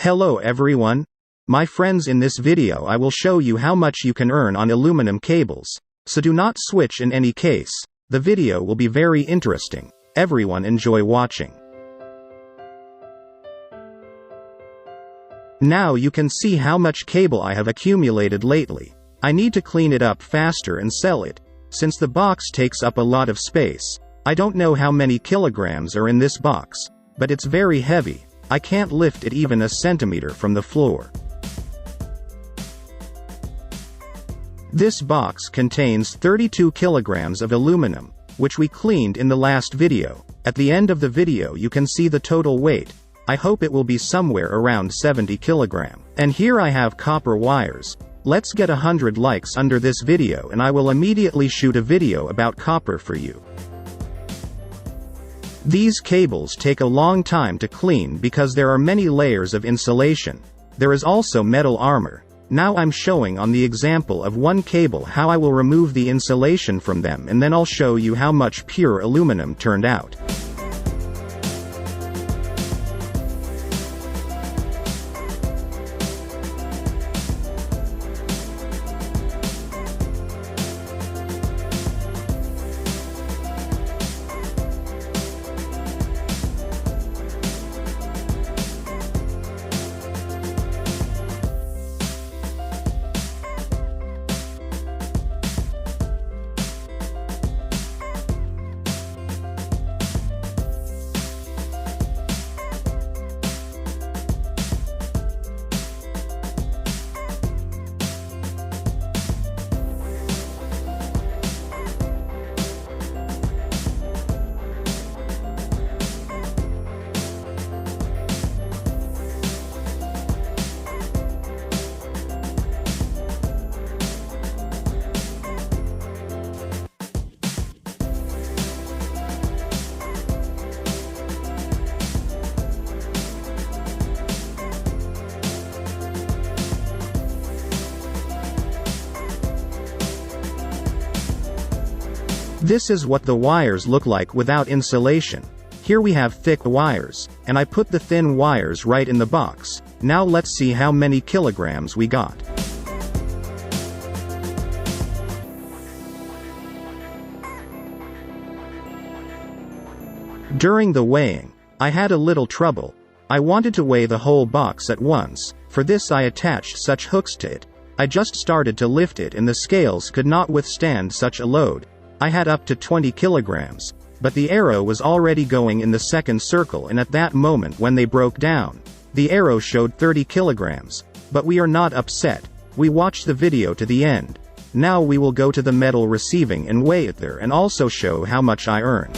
Hello everyone. My friends, in this video I will show you how much you can earn on aluminum cables, so do not switch in any case. The video will be very interesting. Everyone enjoy watching. Now you can see how much cable I have accumulated lately. I need to clean it up faster and sell it, since the box takes up a lot of space. I don't know how many kilograms are in this box, but it's very heavy. I can't lift it even a centimeter from the floor. This box contains 32 kilograms of aluminum, which we cleaned in the last video. At the end of the video you can see the total weight. I hope it will be somewhere around 70 kilograms. And here I have copper wires. Let's get 100 likes under this video and I will immediately shoot a video about copper for you. These cables take a long time to clean because there are many layers of insulation. There is also metal armor. Now I'm showing on the example of one cable how I will remove the insulation from them, and then I'll show you how much pure aluminum turned out. This is what the wires look like without insulation. Here we have thick wires, and I put the thin wires right in the box. Now let's see how many kilograms we got. During the weighing, I had a little trouble. I wanted to weigh the whole box at once. For this I attached such hooks to it. I just started to lift it and the scales could not withstand such a load. I had up to 20 kilograms, but the arrow was already going in the second circle, and at that moment when they broke down, the arrow showed 30 kilograms. But we are not upset. We watched the video to the end. Now we will go to the metal receiving and weigh it there and also show how much I earned.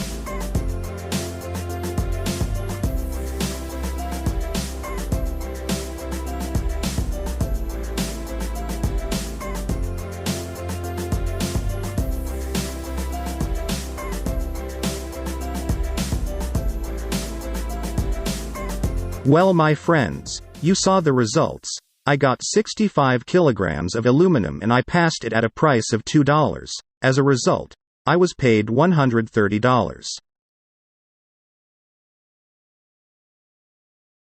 Well, my friends, you saw the results. I got 65 kilograms of aluminum and I passed it at a price of $2. As a result, I was paid $130.